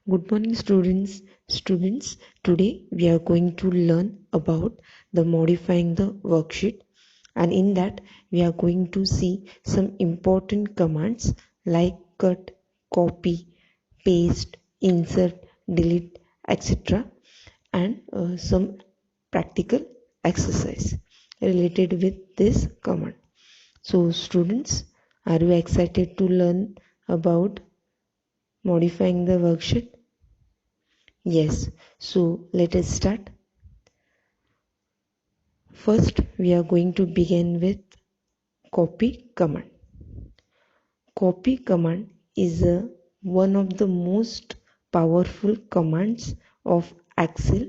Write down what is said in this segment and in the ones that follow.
Good morning students. Today we are going to learn about the modifying the worksheet, and in that we are going to see some important commands like cut, copy, paste, insert, delete, etc. and some practical exercise related with this command. So students, are you excited to learn about modifying the worksheet? Yes, so let us start. First, we are going to begin with copy command. Copy command is one of the most powerful commands of Excel.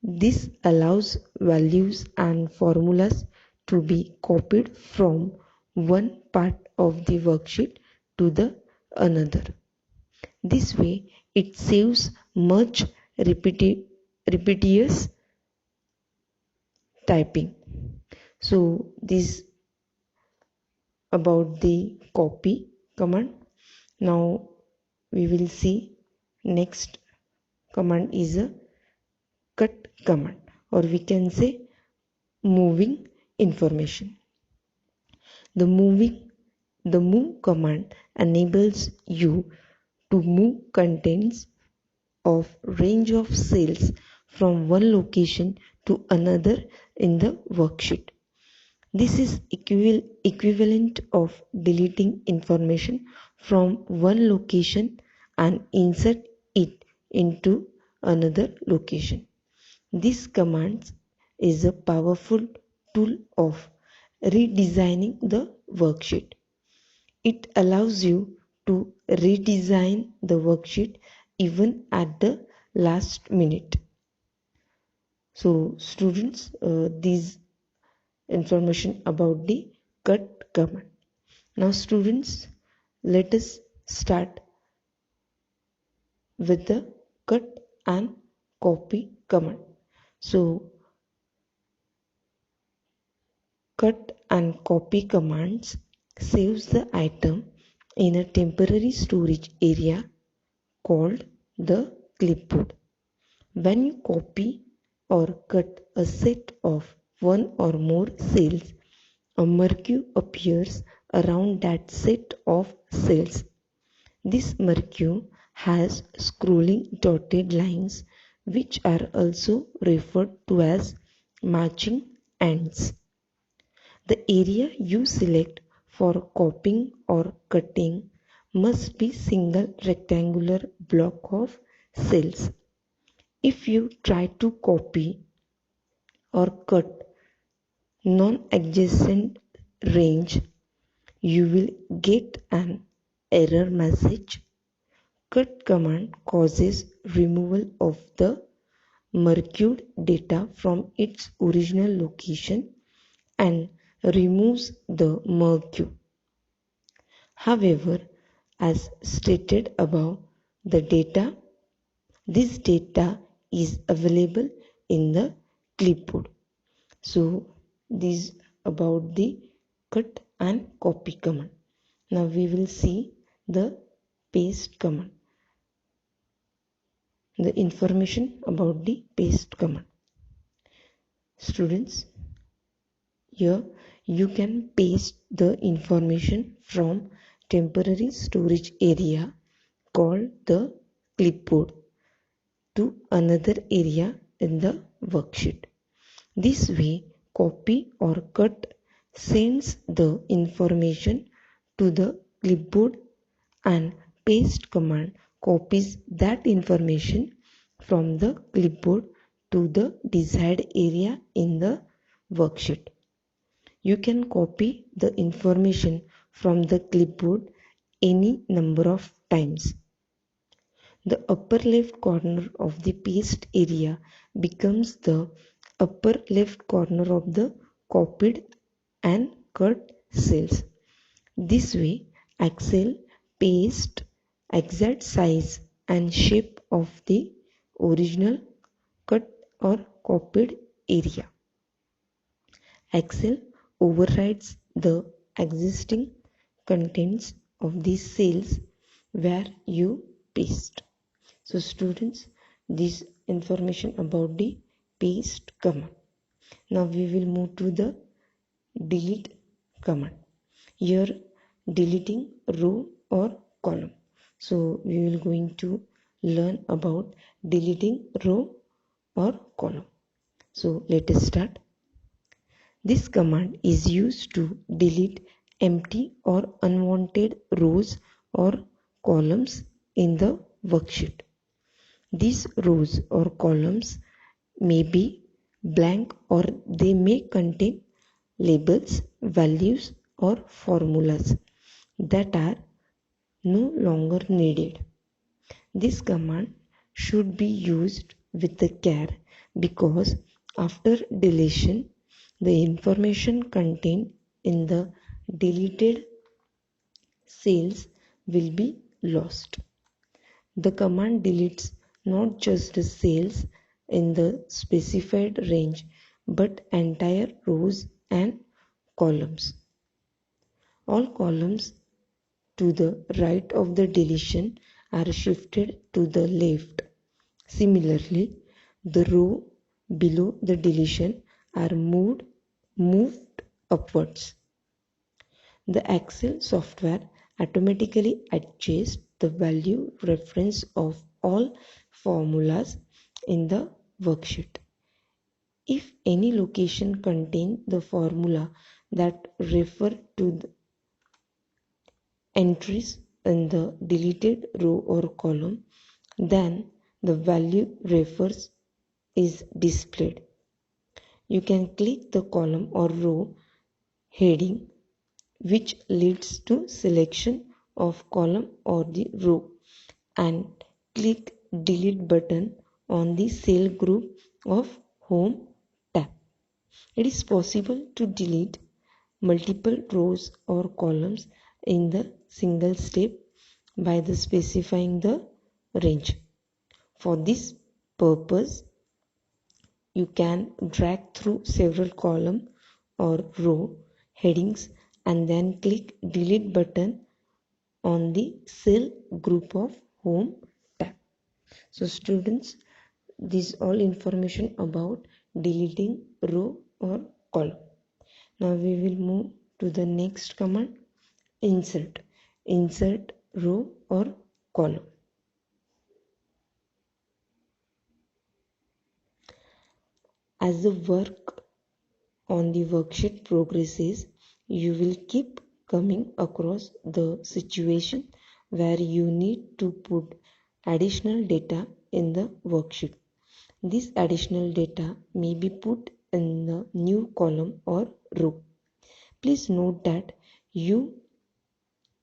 This allows values and formulas to be copied from one part of the worksheet to the another. This way, it saves much repetitious typing. So this about the copy command. Now we will see next command is a cut command, or we can say moving information. The move command enables you to move contents of range of cells from one location to another in the worksheet. This is equivalent of deleting information from one location and insert it into another location. This command is a powerful tool of redesigning the worksheet. It allows you to redesign the worksheet even at the last minute. So students, these information about the cut command. Now students, let us start with the cut and copy command. So cut and copy commands saves the item in a temporary storage area called the clipboard. When you copy or cut a set of one or more cells, a marquee appears around that set of cells. This marquee has scrolling dotted lines, which are also referred to as matching ends. The area you select for copying or cutting must be single rectangular block of cells. If you try to copy or cut non-adjacent range, you will get an error message. Cut command causes removal of the marqued data from its original location and removes the marquee. However, as stated above, this data is available in the clipboard. So this about the cut and copy command. Now we will see the paste command. The information about the paste command. Students, here you can paste the information from temporary storage area called the clipboard to another area in the worksheet. This way, copy or cut sends the information to the clipboard and paste command copies that information from the clipboard to the desired area in the worksheet. You can copy the information from the clipboard any number of times. The upper left corner of the paste area becomes the upper left corner of the copied and cut cells. This way, Excel pastes exact size and shape of the original cut or copied area. Excel overrides the existing contents of these cells where you paste. So students, this information about the paste command. Now we will move to the delete command. Here deleting row or column. So we will going to learn about deleting row or column. So let us start. This command is used to delete empty or unwanted rows or columns in the worksheet. These rows or columns may be blank or they may contain labels, values, or formulas that are no longer needed. This command should be used with the care because after deletion, the information contained in the deleted cells will be lost. The command deletes not just the cells in the specified range but entire rows and columns. All columns to the right of the deletion are shifted to the left. Similarly, the row below the deletion are moved upwards. The Excel software automatically adjusts the value reference of all formulas in the worksheet. If any location contains the formula that refer to the entries in the deleted row or column, then the value refers is displayed. You can click the column or row heading which leads to selection of column or the row and click delete button on the cell group of home tab. It is possible to delete multiple rows or columns in the single step by the specifying the range. For this purpose, you can drag through several column or row headings and then click delete button on the cell group of home tab. So students, this all information about deleting row or column. Now we will move to the next command, insert. Insert row or column. As the work on the worksheet progresses, you will keep coming across the situation where you need to put additional data in the worksheet. This additional data may be put in the new column or row. Please note that you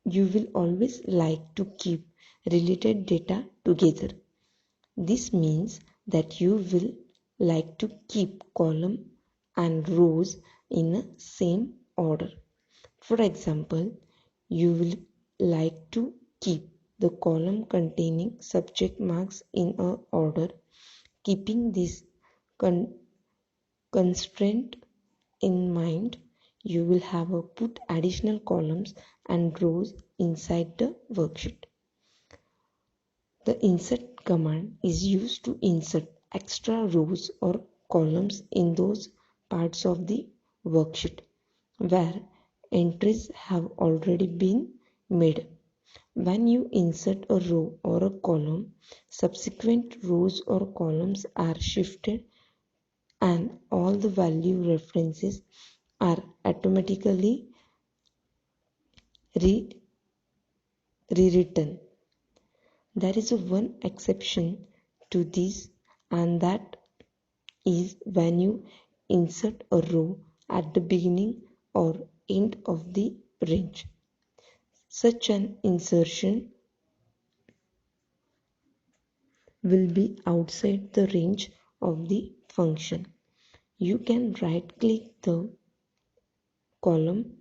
will always like to keep related data together. This means that you will like to keep column and rows in the same order. For example, you will like to keep the column containing subject marks in a order. Keeping this constraint in mind, you will have a put additional columns and rows inside the worksheet. The insert command is used to insert extra rows or columns in those parts of the worksheet where entries have already been made. When you insert a row or a column, subsequent rows or columns are shifted and all the value references are automatically rewritten. There is one exception to this, and that is when you insert a row at the beginning or end of the range. Such an insertion will be outside the range of the function. You can right click the column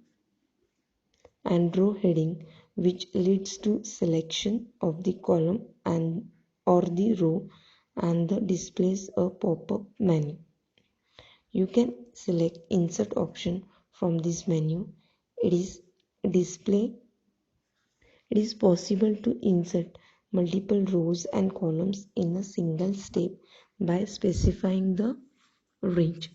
and row heading which leads to selection of the column and or the row and the displays a pop-up menu. You can select insert option from this menu. It is possible to insert multiple rows and columns in a single step by specifying the range.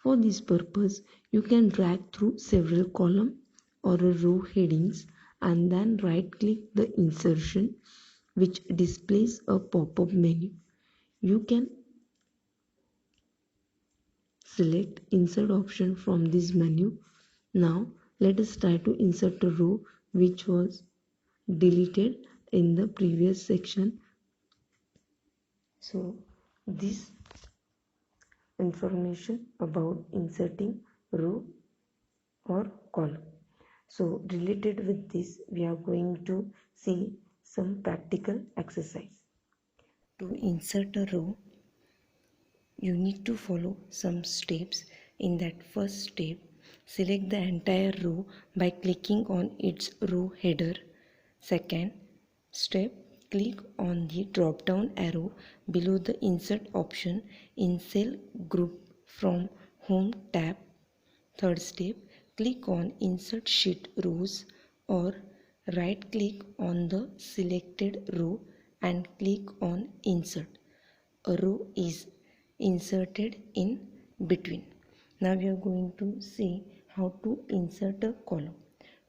For this purpose, you can drag through several column or a row headings and then right click the insertion which displays a pop-up menu. You can select insert option from this menu. Now let us try to insert a row which was deleted in the previous section. So this information about inserting row or column. So related with this, we are going to see some practical exercise. To insert a row, you need to follow some steps. In that first step, select the entire row by clicking on its row header. Second step, click on the drop down arrow below the insert option in cell group from home tab. Third step, click on insert sheet rows or right click on the selected row and click on insert. A row is inserted in between. Now we are going to see how to insert a column.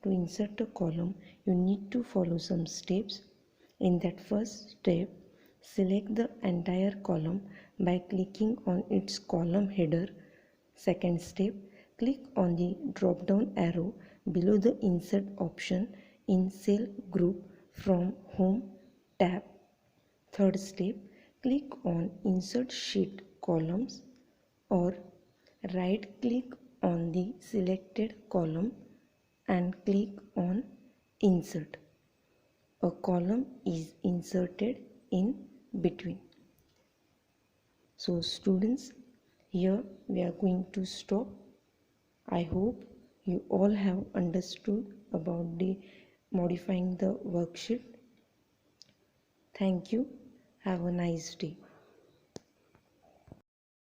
To insert a column, you need to follow some steps. In that first step, select the entire column by clicking on its column header. Second step, click on the drop down arrow below the insert option in cell group from home tab. Third step, click on insert sheet columns or right click on the selected column and click on insert. A column is inserted in between. So students, here we are going to stop. I hope you all have understood about the modifying the worksheet. Thank you. Have a nice day.